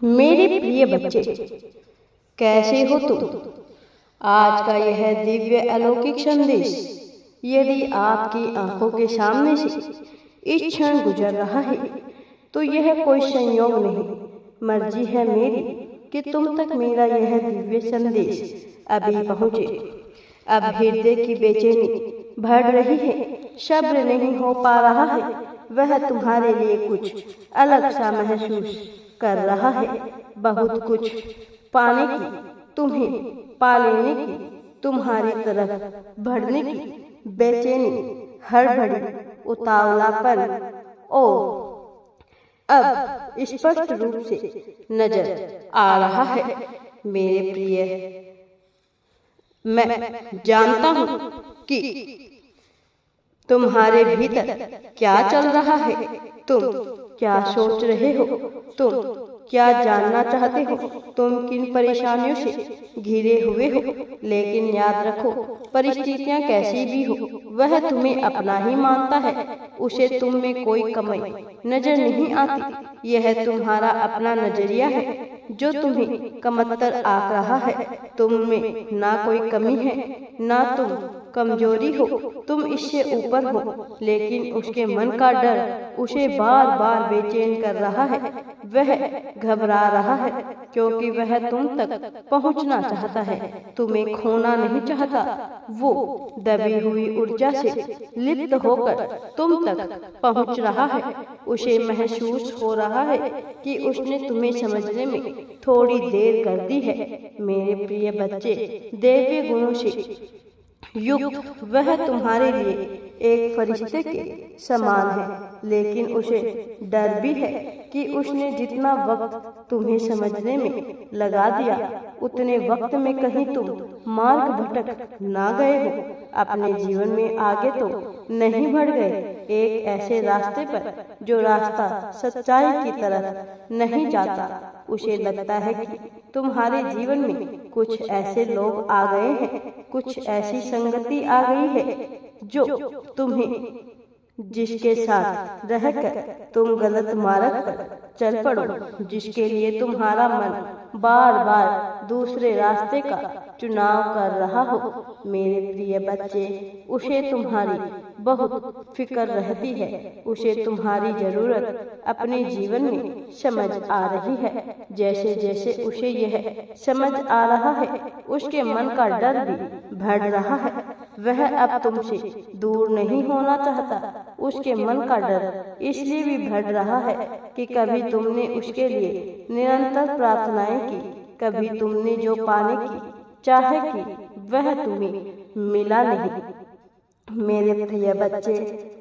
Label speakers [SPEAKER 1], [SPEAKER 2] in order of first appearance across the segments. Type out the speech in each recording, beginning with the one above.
[SPEAKER 1] मेरे प्रिय बच्चे, कैसे हो तुम? आज का यह दिव्य अलौकिक संदेश यदि आपकी आंखों के सामने से इस क्षण गुजर रहा है तो यह कोई संयोग नहीं, मर्जी है मेरी कि तुम तक मेरा यह दिव्य संदेश अभी पहुँचे। अब हृदय की बेचैनी बढ़ रही है, सब्र नहीं हो पा रहा है, वह तुम्हारे लिए कुछ अलग सा महसूस कर रहा है। बहुत कुछ पाने की, तुम्हें पा लेने की, तुम्हारी तरफ बढ़ने की बेचैनी, हड़बड़ी, उतावलापन और अब स्पष्ट रूप से नजर आ रहा है। मेरे प्रिय, मैं जानता हूं कि तुम्हारे भीतर क्या चल रहा है, तुम क्या सोच रहे हो, तुम क्या जानना चाहते हो, तुम किन परेशानियों से घिरे हुए हो। लेकिन याद रखो, परिस्थितियां कैसी भी हो, वह तुम्हें अपना ही मानता है। उसे तुम में कोई कमी नजर नहीं आती। यह तुम्हारा अपना नजरिया है जो तुम्हें कमतर आंक रहा है। तुम में ना कोई कमी है, ना तुम कमजोरी हो, तुम इससे ऊपर हो। लेकिन उसके मन का डर उसे बार बार बेचैन कर रहा है। वह घबरा रहा है क्योंकि वह तुम तक पहुंचना चाहता है, तुम्हें खोना नहीं चाहता। वो दबी हुई ऊर्जा से लिप्त होकर तुम तक पहुंच रहा है। उसे महसूस हो रहा है कि उसने तुम्हें समझने में थोड़ी देर कर दी है। मेरे प्रिय बच्चे, दैवीय गुणों से युक्त वह तुम्हारे लिए एक फरिश्ते के समान है, लेकिन उसे डर भी है कि उसने जितना वक्त तुम्हें समझने में लगा दिया, उतने वक्त में कहीं तुम मार्ग भटक ना गए हो, अपने जीवन में आगे तो नहीं बढ़ गए, एक ऐसे रास्ते पर जो रास्ता सच्चाई की तरफ नहीं जाता। उसे लगता है कि तुम्हारे जीवन में कुछ ऐसे लोग आ गए हैं, कुछ ऐसी संगति आ गई है जो तुम्हें, जिसके साथ रहकर तुम गलत मार्ग पर चल पड़ो, जिसके लिए तुम्हारा मन बार बार दूसरे रास्ते का चुनाव कर रहा हो। मेरे प्रिय बच्चे, उसे तुम्हारी बहुत फिक्र रहती है। उसे तुम्हारी जरूरत अपने जीवन में समझ आ रही है। जैसे जैसे उसे यह समझ आ रहा है, उसके मन का डर भी बढ़ रहा है। वह अब तुमसे दूर नहीं होना चाहता। उसके मन का डर इसलिए भी बढ़ रहा है कि कभी तुमने उसके लिए निरंतर प्रार्थनाएं की, कभी तुमने जो पाने की चाहे की, वह तुम्हें मिला नहीं। मेरे प्रिय बच्चे,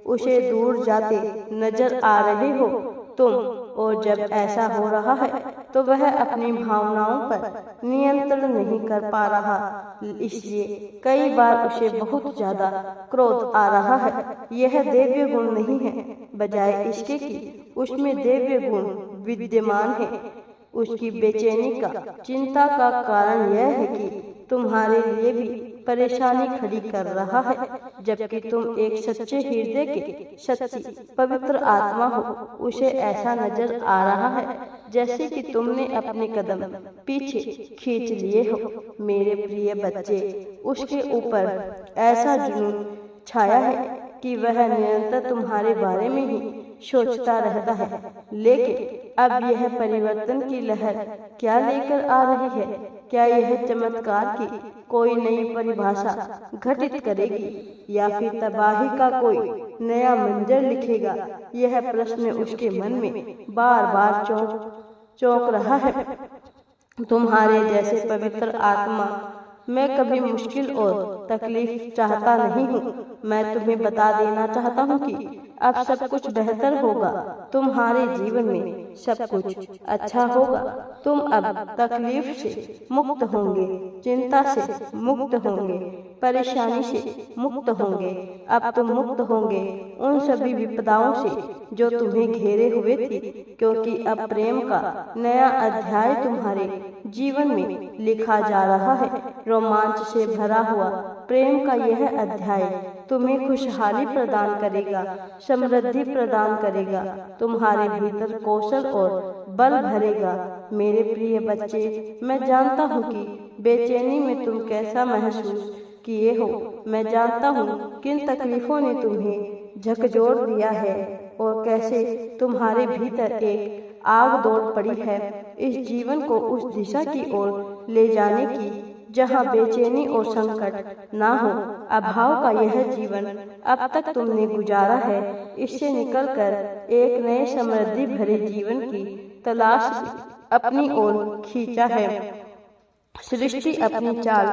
[SPEAKER 1] उसे दूर जाते नजर आ रहे हो तुम, और जब ऐसा हो रहा है तो वह अपनी भावनाओं पर नियंत्रण नहीं कर पा रहा, इसलिए कई बार उसे बहुत ज्यादा क्रोध आ रहा है। यह दैवीय गुण नहीं है, बजाय इसके कि उसमें दैवीय गुण विद्यमान है। उसकी बेचैनी का, चिंता का कारण यह है कि तुम्हारे लिए भी परेशानी खड़ी कर रहा है, जबकि तुम एक सच्चे हृदय के, सच्ची पवित्र आत्मा हो। उसे ऐसा नजर आ रहा है जैसे कि तुमने अपने कदम पीछे खींच लिए हो। मेरे प्रिय बच्चे, उसके ऊपर ऐसा जुनून छाया है कि वह निरंतर तुम्हारे बारे में ही सोचता रहता है। लेकिन अब यह परिवर्तन की लहर क्या लेकर आ रही है? क्या यह चमत्कार की कोई नई परिभाषा घटित करेगी या फिर तबाही का कोई नया मंजर लिखेगा? यह प्रश्न उसके मन में बार बार चौंक रहा है। तुम्हारे जैसे पवित्र आत्मा मैं कभी मुश्किल और तकलीफ चाहता नहीं हूँ। मैं तुम्हें बता देना चाहता हूँ कि अब सब कुछ बेहतर होगा। तुम्हारे जीवन में सब कुछ अच्छा होगा। तुम अब तकलीफ से मुक्त होंगे, चिंता से मुक्त होंगे, परेशानी से मुक्त होंगे। अब तुम मुक्त होंगे उन सभी विपदाओं से जो तुम्हें घेरे हुए थी, क्योंकि अब प्रेम का नया अध्याय तुम्हारे जीवन में लिखा जा रहा है। रोमांच से भरा हुआ प्रेम का यह अध्याय तुम्हें खुशहाली प्रदान करेगा, समृद्धि प्रदान करेगा, तुम्हारे भीतर कौशल और बल भरेगा। मेरे प्रिय बच्चे, मैं जानता हूँ कि बेचैनी में तुम कैसा महसूस किए हो। मैं जानता हूँ किन तकलीफों ने तुम्हें झकझोर दिया है और कैसे तुम्हारे भीतर एक आग दौड़ पड़ी है इस जीवन को उस दिशा की ओर ले जाने की जहाँ बेचैनी और संकट ना हो। अभाव का यह जीवन अब तक तुमने गुजारा है, इससे निकलकर एक नए समृद्धि भरे जीवन की तलाश अपनी ओर खींचा है। सृष्टि अपनी चाल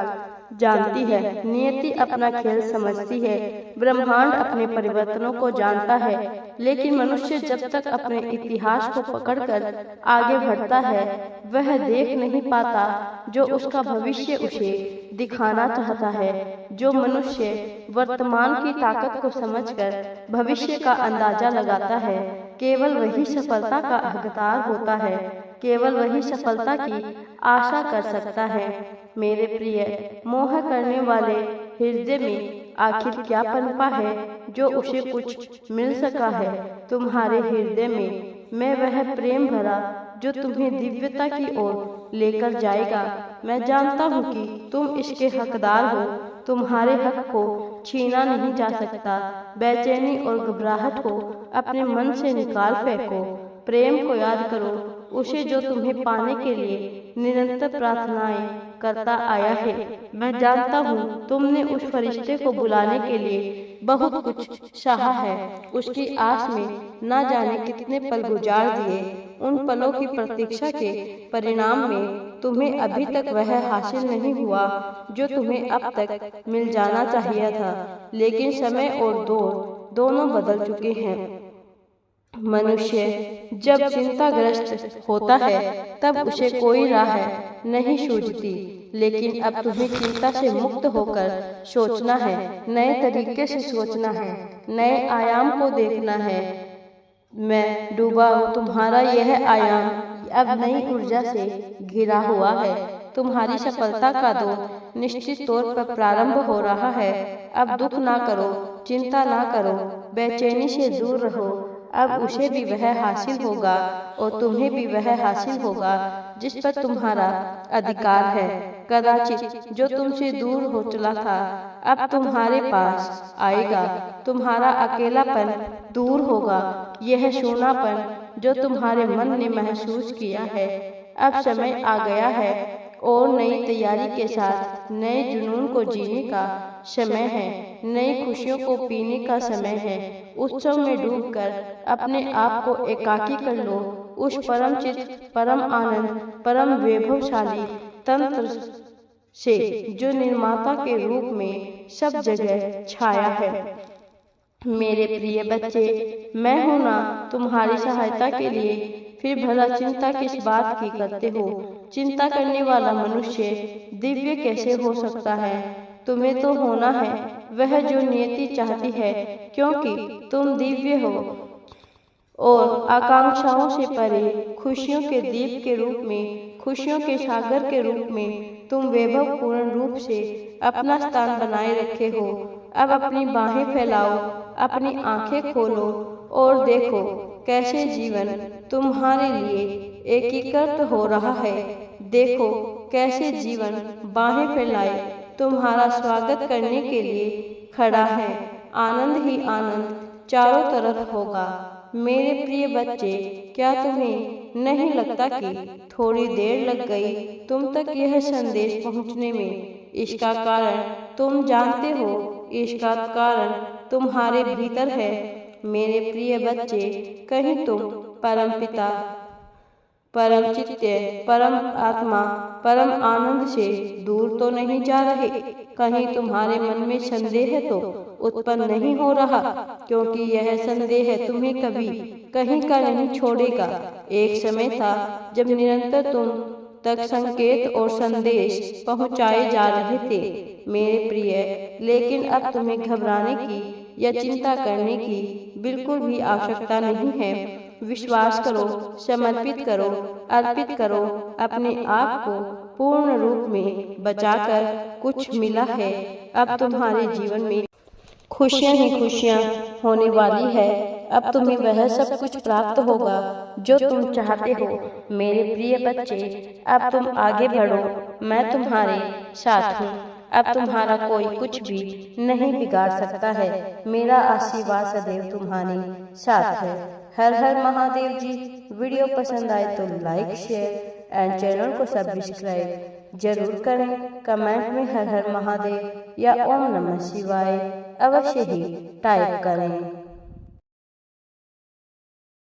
[SPEAKER 1] जानती है, नियति अपना खेल समझती है, ब्रह्मांड अपने परिवर्तनों को जानता है, लेकिन मनुष्य जब तक अपने इतिहास को पकड़कर आगे बढ़ता है वह देख नहीं पाता जो उसका भविष्य उसे दिखाना चाहता है। जो मनुष्य वर्तमान की ताकत को समझकर भविष्य का अंदाजा लगाता है केवल वही सफलता का हकदार होता है, केवल वही सफलता की आशा कर सकता है। मेरे प्रिय, मोह करने वाले हृदय में आखिर क्या पनपा है जो उसे कुछ मिल सका है। तुम्हारे हृदय में मैं वह प्रेम भरा जो तुम्हें दिव्यता की ओर लेकर जाएगा। मैं जानता हूँ कि तुम इसके हकदार हो, तुम्हारे हक को छीना नहीं जा सकता। बेचैनी और घबराहट को अपने मन से निकाल फेंको, प्रेम को याद करो, उसे जो तुम्हें पाने के लिए निरंतर प्रार्थनाएं करता आया है। मैं जानता हूँ तुमने उस फरिश्ते को बुलाने के लिए बहुत कुछ सहा है, उसकी आस में न जाने कितने पल गुजार दिए। उन पलों की प्रतीक्षा के परिणाम में तुम्हें अभी तक वह हासिल नहीं हुआ जो तुम्हें अब तक मिल जाना चाहिए था, लेकिन समय और दौर दोनों बदल चुके हैं। मनुष्य जब चिंताग्रस्त होता है तब उसे कोई राह नहीं सूझती, लेकिन अब तुम्हें चिंता से मुक्त होकर सोचना है, नए तरीके से सोचना है, नए आयाम को देखना है। मैं डूबा हूँ, तुम्हारा यह आयाम अब नई ऊर्जा से घिरा हुआ है। तुम्हारी सफलता का दौर निश्चित तौर पर प्रारंभ हो रहा है। अब दुख ना करो, चिंता ना करो, बेचैनी से दूर रहो। अब उसे भी वह हासिल होगा और तुम्हें भी वह हासिल होगा जिस पर तुम्हारा अधिकार है। कदाचित जो तुमसे दूर हो चला था अब तुम्हारे पास आएगा। तुम्हारा अकेलापन दूर होगा, यह सूनापन जो तुम्हारे मन ने महसूस किया है। अब समय आ गया है और नई तैयारी के साथ नए जुनून को जीने का समय है, नई खुशियों को पीने का समय है। उत्सव में डूबकर अपने आप को एकाकी कर लो, उस परम चित्त, परम आनंद, परम वैभवशाली तंत्र से जो निर्माता के रूप में सब जगह छाया है। मेरे प्रिय बच्चे, मैं हूं ना तुम्हारी सहायता के लिए। फिर भला चिंता किस बात की करते हो? चिंता करने वाला मनुष्य दिव्य कैसे हो सकता है? तुम्हें तो होना है वह जो नियति चाहती है, क्योंकि तुम दिव्य हो और आकांक्षाओं से परे खुशियों के दीप के रूप में, खुशियों के सागर के रूप में तुम वैभवपूर्ण रूप से अपना स्थान बनाए रखे हो। अब अपनी बाहें फैलाओ, अपनी आंखें खोलो और देखो कैसे जीवन तुम्हारे लिए एकीकृत हो रहा है। देखो कैसे जीवन बाहें फैलाए तुम्हारा स्वागत करने के लिए खड़ा है। आनंद ही आनंद चारों तरफ होगा। मेरे प्रिय बच्चे, क्या तुम्हें नहीं लगता कि थोड़ी देर लग गई तुम तक यह संदेश पहुंचने में? इसका कारण तुम जानते हो, इसका कारण तुम्हारे भीतर है। मेरे प्रिय बच्चे, कहीं तुम परम पिता, परम चित्त, परम आत्मा, परम आनंद से दूर तो नहीं जा रहे? कहीं तुम्हारे मन में संदेह तो उत्पन्न नहीं हो रहा? क्योंकि यह संदेह तुम्हें कभी कहीं का नहीं छोड़ेगा। एक समय था जब निरंतर तुम तक संकेत और संदेश पहुंचाए जा रहे थे मेरे प्रिय, लेकिन अब तुम्हें घबराने की या चिंता करने की बिल्कुल भी आवश्यकता नहीं है। विश्वास करो, समर्पित करो, अर्पित करो अपने आप को। पूर्ण रूप में बचाकर कुछ मिला है अब तुम्हारे जीवन में खुशियाँ ही खुशियाँ होने वाली है। अब तुम्हें वह सब कुछ प्राप्त होगा जो तुम चाहते हो। मेरे प्रिय बच्चे, अब तुम आगे बढ़ो, मैं तुम्हारे साथ हूँ। अब तुम्हारा कोई कुछ भी नहीं बिगाड़ सकता है। मेरा आशीर्वाद सदैव तुम्हारे साथ है। हर हर महादेव जी। वीडियो पसंद आए तो लाइक, शेयर एंड चैनल को सब्सक्राइब जरूर करें। कमेंट में हर हर महादेव या ओम नमः शिवाय अवश्य ही टाइप करें।